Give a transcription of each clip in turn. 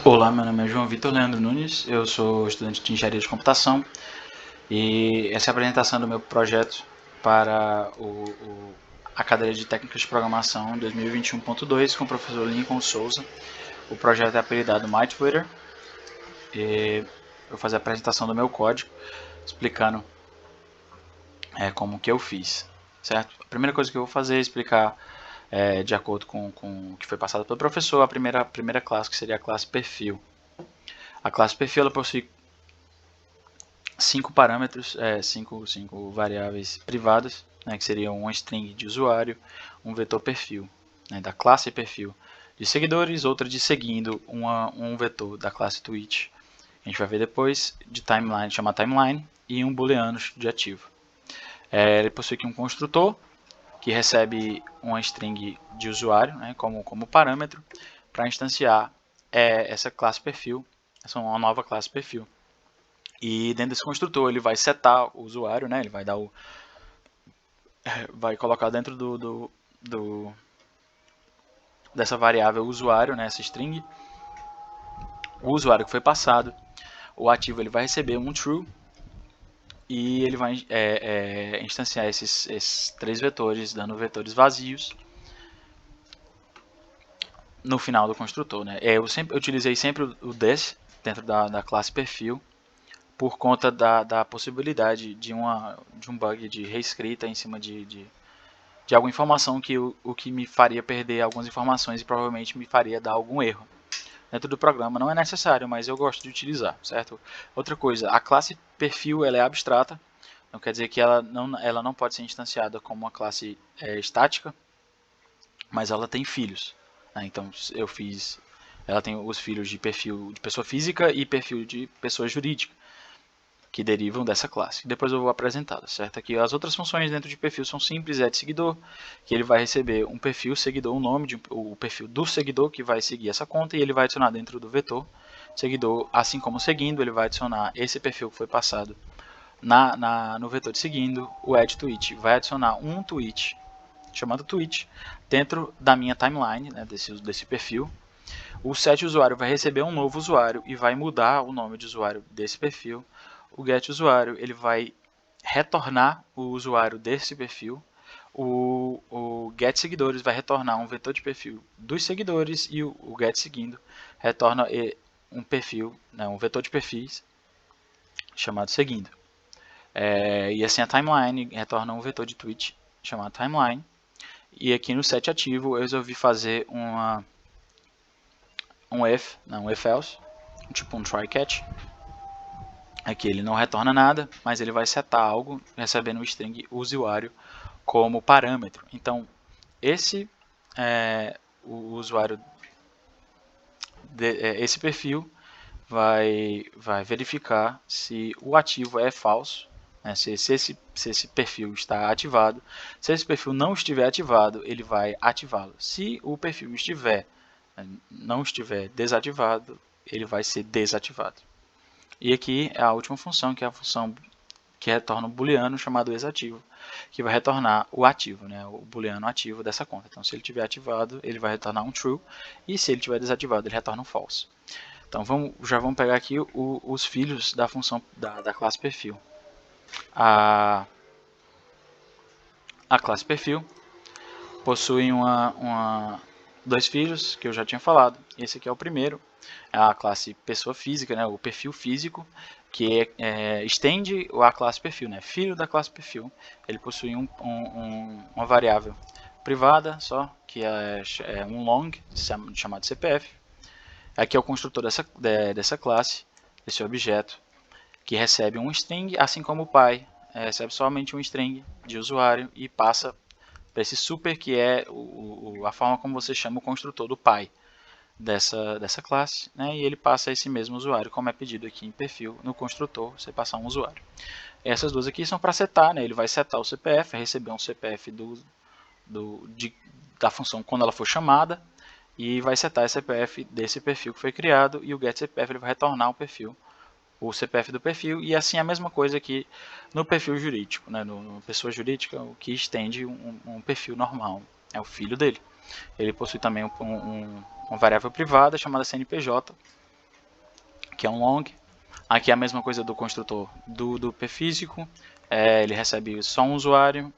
Olá, meu nome é João Vitor Leandro Nunes, eu sou estudante de Engenharia de Computação e essa é a apresentação do meu projeto para a cadeira de Técnicas de Programação 2021.2 com o professor Lincoln Souza. O projeto é apelidado MyTwitter e eu vou fazer a apresentação do meu código explicando como que eu fiz, certo? A primeira coisa que eu vou fazer é explicar de acordo com o que foi passado pelo professor, a primeira classe, que seria a classe perfil. A classe perfil ela possui 5 parâmetros, 5 variáveis privadas, né, que seriam uma string de usuário, um vetor perfil, né, da classe perfil de seguidores, outra de seguindo, um vetor da classe tweet, a gente vai ver depois, de timeline, chamar timeline, e um booleano de ativo. Ele possui aqui um construtor, que recebe uma string de usuário, né, como parâmetro, para instanciar essa classe perfil, essa é uma nova classe perfil. E dentro desse construtor ele vai setar o usuário, né? Ele vai dar vai colocar dentro dessa variável usuário, né? Essa string, o usuário que foi passado. O ativo ele vai receber um true e ele vai instanciar esses 3 vetores, dando vetores vazios no final do construtor, né? Eu utilizei sempre o this dentro da classe perfil, por conta da possibilidade de um bug de reescrita em cima de alguma informação o que me faria perder algumas informações e provavelmente me faria dar algum erro dentro do programa. Não é necessário, mas eu gosto de utilizar, certo? Outra coisa, a classe perfil ela é abstrata, não quer dizer que ela não pode ser instanciada como uma classe estática, mas ela tem filhos, né? Então ela tem os filhos de perfil de pessoa física e perfil de pessoa jurídica, que derivam dessa classe. Depois eu vou apresentá-las, certo? Aqui as outras funções dentro de perfil são simples, de seguidor, que ele vai receber um perfil seguidor, um nome o perfil do seguidor que vai seguir essa conta, e ele vai adicionar dentro do vetor seguidor, assim como seguindo, ele vai adicionar esse perfil que foi passado no vetor de seguindo. O add tweet vai adicionar um tweet chamado tweet dentro da minha timeline, né, desse perfil. O set usuário vai receber um novo usuário e vai mudar o nome de usuário desse perfil. O get usuário ele vai retornar o usuário desse perfil. O get seguidores vai retornar um vetor de perfil dos seguidores e o get seguindo retorna um perfil, né, um vetor de perfis chamado seguindo. E assim a timeline retorna um vetor de tweet chamado timeline. E aqui no set ativo eu resolvi fazer um if, não, um if else, tipo um try catch. Aqui ele não retorna nada, mas ele vai setar algo recebendo o string usuário como parâmetro. Então, o usuário esse perfil vai verificar se o ativo é falso, né, se esse perfil está ativado. Se esse perfil não estiver ativado, ele vai ativá-lo. Se o perfil não estiver desativado, ele vai ser desativado. E aqui é a última função, que é a função que retorna um booleano chamado exativo, que vai retornar o ativo, né, o booleano ativo dessa conta. Então, se ele estiver ativado, ele vai retornar um true, e se ele estiver desativado, ele retorna um false. Então, já vamos pegar aqui os filhos da função da classe perfil. A classe perfil possui dois filhos, que eu já tinha falado. Esse aqui é o primeiro, é a classe pessoa física, né, o perfil físico, que estende a classe perfil, né, filho da classe perfil. Ele possui uma variável privada só, que é um long, chamado CPF. Aqui é o construtor dessa classe, desse objeto, que recebe um string, assim como o pai recebe somente um string de usuário e passa para esse super, que é a forma como você chama o construtor do pai dessa classe, né? E ele passa esse mesmo usuário, como é pedido aqui em perfil, no construtor, você passar um usuário. Essas duas aqui são para setar, né? Ele vai setar o CPF, receber um CPF da função quando ela for chamada, e vai setar esse CPF desse perfil que foi criado, e o getCPF ele vai retornar o CPF do perfil, e assim a mesma coisa aqui no perfil jurídico, né? No pessoa jurídica, o que estende um perfil normal, é o filho dele. Ele possui também uma variável privada chamada CNPJ, que é um long. Aqui é a mesma coisa do construtor do pfísico, ele recebe só um usuário,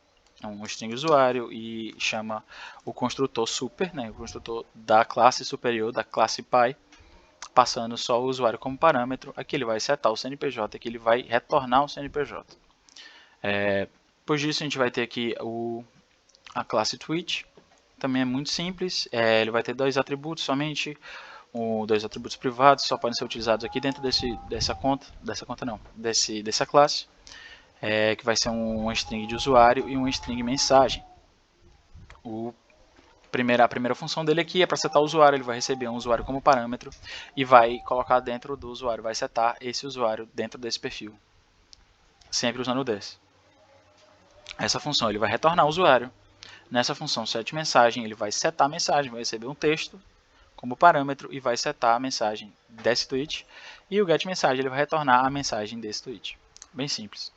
um string usuário, e chama o construtor super, né, o construtor da classe superior, da classe Py, passando só o usuário como parâmetro. Aqui ele vai setar o CNPJ, aqui ele vai retornar o CNPJ. Depois disso a gente vai ter aqui a classe Twitch, também é muito simples, ele vai ter dois atributos somente, dois atributos privados, só podem ser utilizados aqui dentro dessa classe, que vai ser um string de usuário e um string mensagem. A primeira função dele aqui é para setar o usuário, ele vai receber um usuário como parâmetro e vai colocar dentro do usuário, vai setar esse usuário dentro desse perfil, sempre usando o this. Essa função ele vai retornar o usuário. Nessa função setMensagem, ele vai setar a mensagem, vai receber um texto como parâmetro e vai setar a mensagem desse tweet. E o getMensagem ele vai retornar a mensagem desse tweet. Bem simples.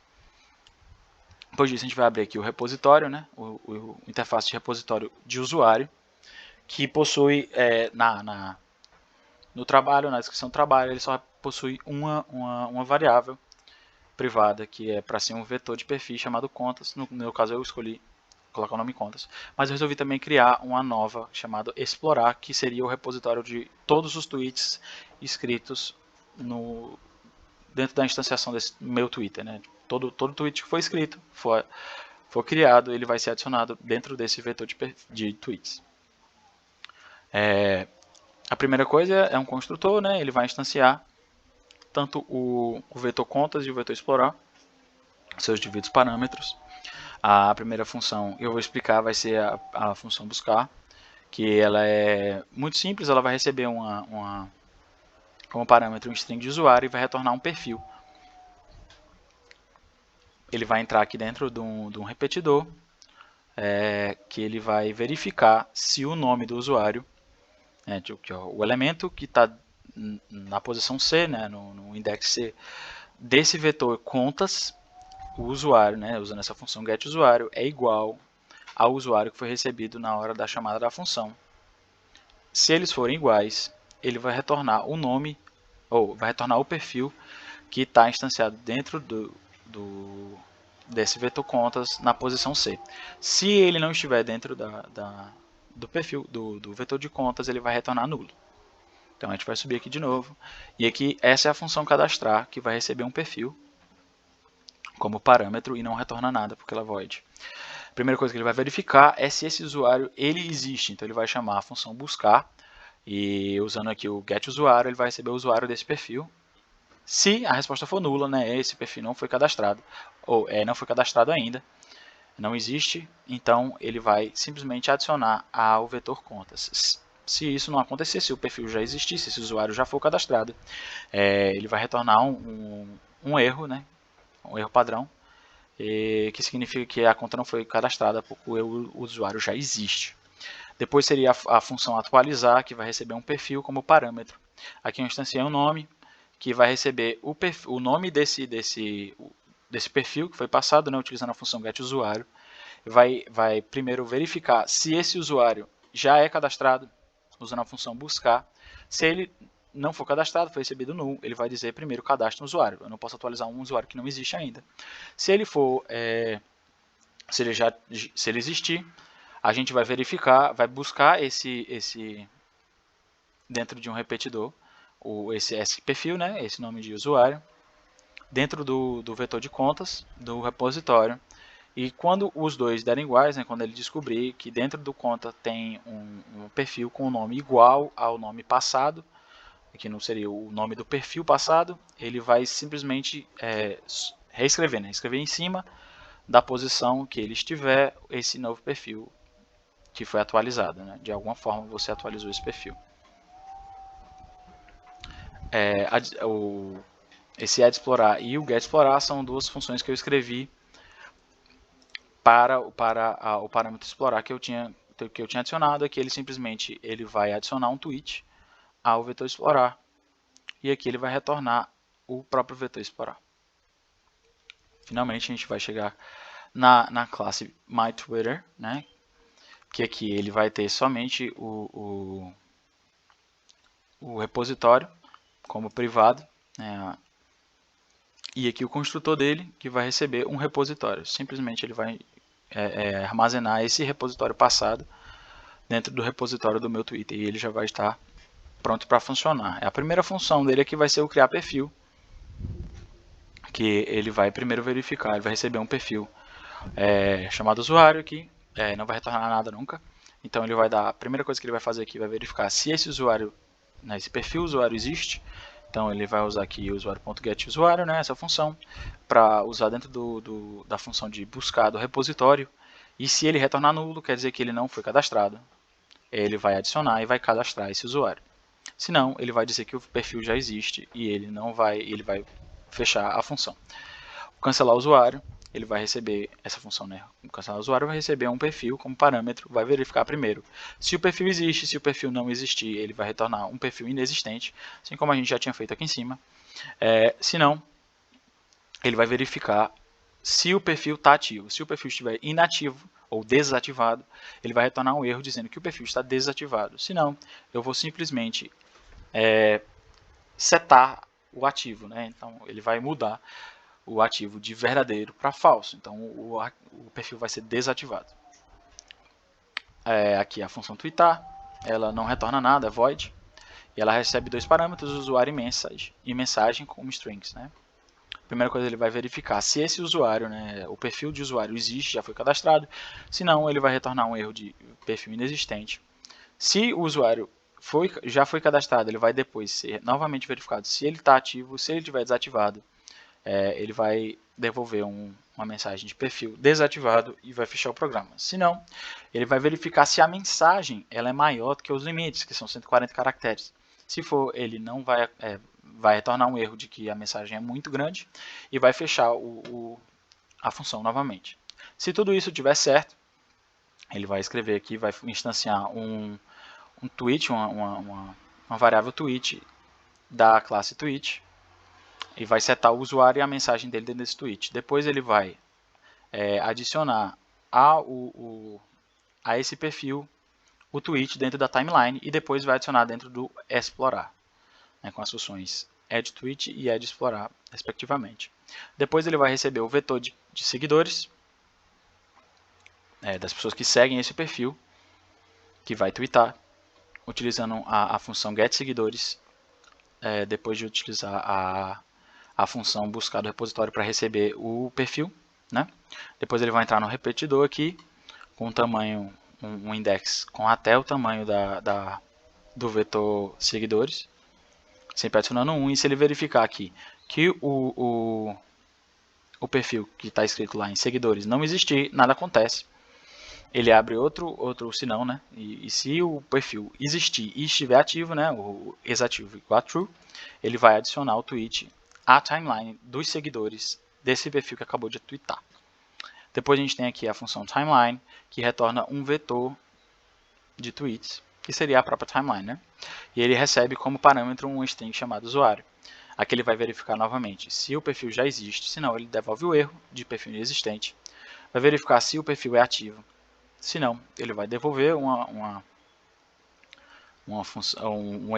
Depois disso a gente vai abrir aqui o repositório, né? o interface de repositório de usuário, que possui no trabalho, na descrição do trabalho, ele só possui uma variável privada, que é para ser um vetor de perfil chamado contas. No meu caso eu escolhi colocar o nome contas, mas eu resolvi também criar uma nova chamada explorar, que seria o repositório de todos os tweets escritos dentro da instanciação desse meu Twitter, né? Todo tweet que foi escrito, for criado, ele vai ser adicionado dentro desse vetor de tweets. A primeira coisa é um construtor, né? Ele vai instanciar tanto o vetor contas e o vetor explorar, seus devidos parâmetros. A primeira função, eu vou explicar, vai ser a função buscar, que ela é muito simples, ela vai receber como parâmetro um string de usuário e vai retornar um perfil. Ele vai entrar aqui dentro de um repetidor, que ele vai verificar se o nome do usuário, o elemento que está na posição C, né, no index C, desse vetor contas, o usuário, né, usando essa função getUsuário, é igual ao usuário que foi recebido na hora da chamada da função. Se eles forem iguais, ele vai retornar o nome, ou vai retornar o perfil que está instanciado dentro desse vetor contas na posição C. Se ele não estiver dentro do perfil do vetor de contas, ele vai retornar nulo. Então a gente vai subir aqui de novo, e aqui essa é a função cadastrar, que vai receber um perfil como parâmetro e não retorna nada, porque ela é void. A primeira coisa que ele vai verificar é se esse usuário ele existe, então ele vai chamar a função buscar, e usando aqui o getUsuário, ele vai receber o usuário desse perfil. Se a resposta for nula, né, esse perfil não foi cadastrado, ou não foi cadastrado ainda, não existe, então ele vai simplesmente adicionar ao vetor contas. Se isso não acontecer, se o perfil já existisse, se o usuário já for cadastrado, ele vai retornar um erro, né, um erro padrão, que significa que a conta não foi cadastrada porque o usuário já existe. Depois seria a função atualizar, que vai receber um perfil como parâmetro. Aqui eu instanciei um nome, que vai receber o nome desse perfil que foi passado, né, utilizando a função getUsuário. Vai primeiro verificar se esse usuário já é cadastrado, usando a função buscar. Se ele não for cadastrado, foi recebido null, ele vai dizer primeiro cadastre um usuário. Eu não posso atualizar um usuário que não existe ainda. Se ele for, se ele existir, a gente vai verificar, vai buscar esse dentro de um repetidor, esse perfil, né, esse nome de usuário, dentro do vetor de contas do repositório. E quando os dois derem iguais, né, quando ele descobrir que dentro do conta tem um perfil com o nome igual ao nome passado, que não seria o nome do perfil passado, ele vai simplesmente reescrever, né, escrever em cima da posição que ele estiver esse novo perfil que foi atualizado, né? De alguma forma você atualizou esse perfil. Esse addExplorar e o getExplorar são duas funções que eu escrevi para o parâmetro explorar que eu tinha adicionado. Aqui ele simplesmente vai adicionar um tweet ao vetor explorar, e aqui ele vai retornar o próprio vetor explorar. Finalmente a gente vai chegar na classe MyTwitter, né? Que aqui ele vai ter somente o repositório como privado, né? E aqui o construtor dele que vai receber um repositório. Simplesmente ele vai armazenar esse repositório passado dentro do repositório do meu Twitter e ele já vai estar pronto para funcionar. A primeira função dele aqui vai ser o criar perfil, que ele vai primeiro verificar, ele vai receber um perfil chamado usuário aqui, não vai retornar nada nunca. Então ele vai dar, a primeira coisa que ele vai fazer aqui vai verificar se esse usuário, né, esse perfil usuário existe. Então ele vai usar aqui o usuário.getUsuário, né, essa função, para usar dentro da função de buscar do repositório. E se ele retornar nulo, quer dizer que ele não foi cadastrado. Ele vai adicionar e vai cadastrar esse usuário. Se não, ele vai dizer que o perfil já existe e ele vai fechar a função. O cancelar usuário, ele vai receber essa função, né? O cancelar usuário vai receber um perfil como parâmetro, vai verificar primeiro se o perfil existe. Se o perfil não existir, ele vai retornar um perfil inexistente, assim como a gente já tinha feito aqui em cima. Se não, ele vai verificar se o perfil está ativo. Se o perfil estiver inativo ou desativado, ele vai retornar um erro dizendo que o perfil está desativado. Se não, eu vou simplesmente setar o ativo, né? Então ele vai mudar o ativo de verdadeiro para falso. Então o perfil vai ser desativado. Aqui a função twittar, ela não retorna nada, é void. E ela recebe dois parâmetros, usuário e mensagem como strings, né? A primeira coisa ele vai verificar se esse usuário, né, o perfil de usuário existe, já foi cadastrado. Se não, ele vai retornar um erro de perfil inexistente. Se o usuário já foi cadastrado, ele vai depois ser novamente verificado se ele está ativo. Se ele estiver desativado, ele vai devolver uma mensagem de perfil desativado e vai fechar o programa. Se não, ele vai verificar se a mensagem ela é maior do que os limites, que são 140 caracteres. Se for, ele não vai retornar um erro de que a mensagem é muito grande e vai fechar a função novamente. Se tudo isso estiver certo, ele vai escrever aqui, vai instanciar um tweet, uma variável tweet da classe tweet e vai setar o usuário e a mensagem dele dentro desse tweet. Depois ele vai adicionar a esse perfil o tweet dentro da timeline e depois vai adicionar dentro do explorar, né, com as funções addTweet e addExplorar, respectivamente. Depois ele vai receber o vetor de seguidores das pessoas que seguem esse perfil, que vai twittar, utilizando a função getSeguidores, depois de utilizar a função buscar do repositório para receber o perfil, né? Depois ele vai entrar no repetidor aqui, com um tamanho, um index com até o tamanho do vetor seguidores, sempre adicionando 1, e se ele verificar aqui que o perfil que está escrito lá em seguidores não existir, nada acontece. Ele abre outro sinão, né? E se o perfil existir e estiver ativo, né, o exativo igual a true, ele vai adicionar o tweet à timeline dos seguidores desse perfil que acabou de twittar. Depois a gente tem aqui a função timeline, que retorna um vetor de tweets, que seria a própria timeline, né? E ele recebe como parâmetro um string chamado usuário. Aqui ele vai verificar novamente se o perfil já existe, senão ele devolve o erro de perfil inexistente. Vai verificar se o perfil é ativo. Se não, ele vai devolver um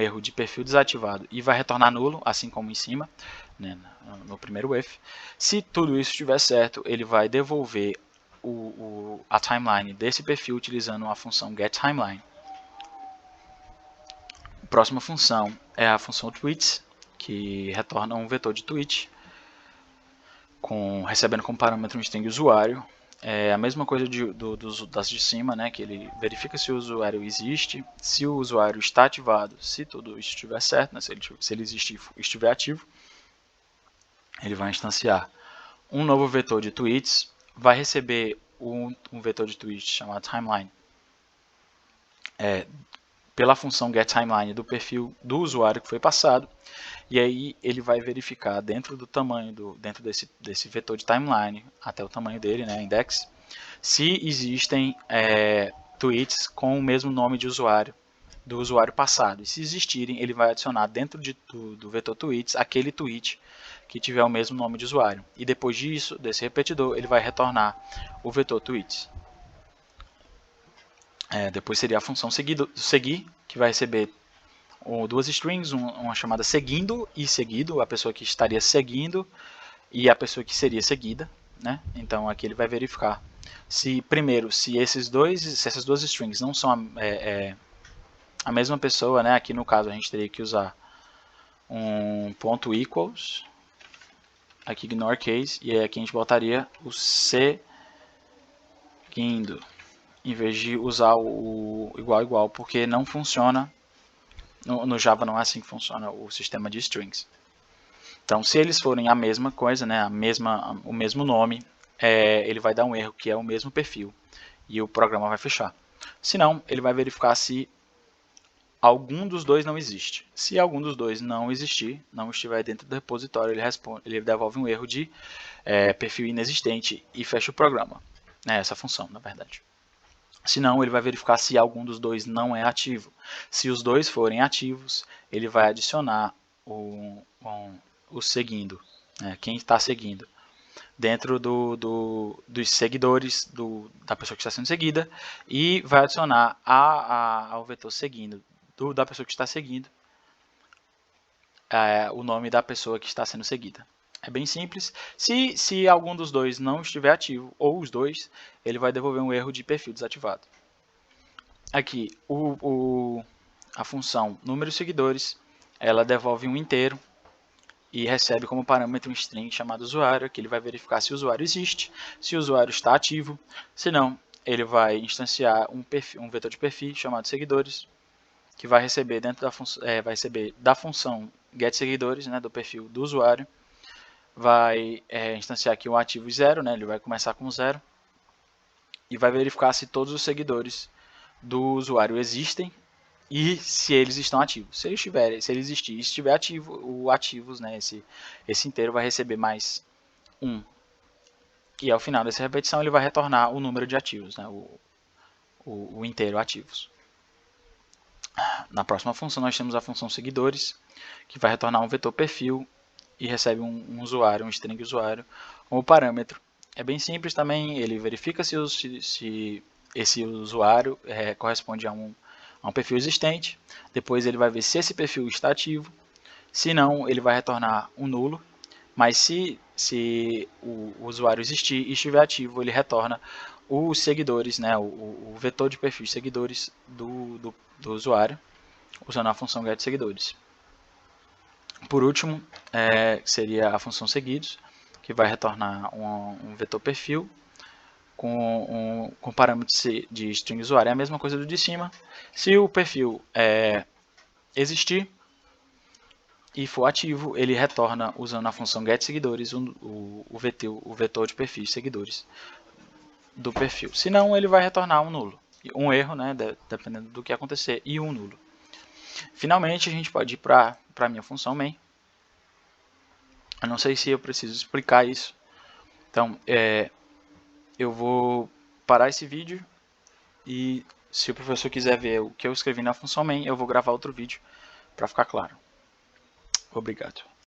erro de perfil desativado e vai retornar nulo, assim como em cima, né, no primeiro if. Se tudo isso estiver certo, ele vai devolver a timeline desse perfil utilizando a função getTimeline. A próxima função é a função tweets, que retorna um vetor de tweet, recebendo como parâmetro um string usuário. É a mesma coisa das de cima, né, que ele verifica se o usuário existe, se o usuário está ativado, se tudo estiver certo, né, se ele estiver ativo, ele vai instanciar um novo vetor de tweets, vai receber um vetor de tweets chamado timeline pela função getTimeline do perfil do usuário que foi passado, e aí ele vai verificar dentro do tamanho dentro desse vetor de timeline até o tamanho dele, né, index, se existem tweets com o mesmo nome de usuário do usuário passado. E se existirem, ele vai adicionar dentro do vetor tweets aquele tweet que tiver o mesmo nome de usuário. E depois disso, desse repetidor, ele vai retornar o vetor tweets. Depois seria a função seguir, que vai receber duas strings, uma chamada seguindo e seguido, a pessoa que estaria seguindo e a pessoa que seria seguida, né? Então aqui ele vai verificar se primeiro se essas duas strings não são a mesma pessoa, né? Aqui no caso a gente teria que usar um ponto equals, aqui ignore case, e aí aqui a gente botaria o seguindo, em vez de usar o igual, porque não funciona, no Java não é assim que funciona o sistema de strings. Então se eles forem a mesma coisa, né, o mesmo nome, ele vai dar um erro que é o mesmo perfil, e o programa vai fechar. Se não, ele vai verificar se algum dos dois não existe. Se algum dos dois não existir, não estiver dentro do repositório, ele devolve um erro de perfil inexistente e fecha o programa. Essa função, na verdade. Se não, ele vai verificar se algum dos dois não é ativo. Se os dois forem ativos, ele vai adicionar o seguindo, né, quem está seguindo, dentro dos seguidores da pessoa que está sendo seguida, e vai adicionar ao vetor seguindo da pessoa que está seguindo o nome da pessoa que está sendo seguida. É bem simples. Se algum dos dois não estiver ativo, ou os dois, ele vai devolver um erro de perfil desativado. Aqui, a função número de seguidores, ela devolve um inteiro e recebe como parâmetro um string chamado usuário, que ele vai verificar se o usuário existe, se o usuário está ativo. Se não, ele vai instanciar um vetor de perfil chamado seguidores, que vai receber da função getSeguidores, né, do perfil do usuário, vai instanciar aqui um ativo 0, né, ele vai começar com 0, e vai verificar se todos os seguidores do usuário existem e se eles estão ativos. Se ele existir e estiver ativo, o ativos, né, esse inteiro vai receber mais 1. E ao final dessa repetição ele vai retornar o número de ativos, né, o inteiro ativos. Na próxima função nós temos a função seguidores, que vai retornar um vetor perfil e recebe um usuário, um string usuário, como parâmetro. É bem simples também, ele verifica se esse usuário corresponde a um perfil existente, depois ele vai ver se esse perfil está ativo, se não, ele vai retornar um nulo, mas se o usuário existir e estiver ativo, ele retorna os seguidores, né, o vetor de perfil de seguidores do usuário, usando a função getSeguidores. Por último, seria a função seguidos, que vai retornar um vetor perfil com parâmetros de string usuário. É a mesma coisa do de cima. Se o perfil existir e for ativo, ele retorna usando a função getSeguidores o vetor de perfil seguidores do perfil. Se não, ele vai retornar um nulo. Um erro, né, dependendo do que acontecer, e um nulo. Finalmente, a gente pode ir para a minha função main. Eu não sei se eu preciso explicar isso. Então, eu vou parar esse vídeo e se o professor quiser ver o que eu escrevi na função main, eu vou gravar outro vídeo para ficar claro. Obrigado.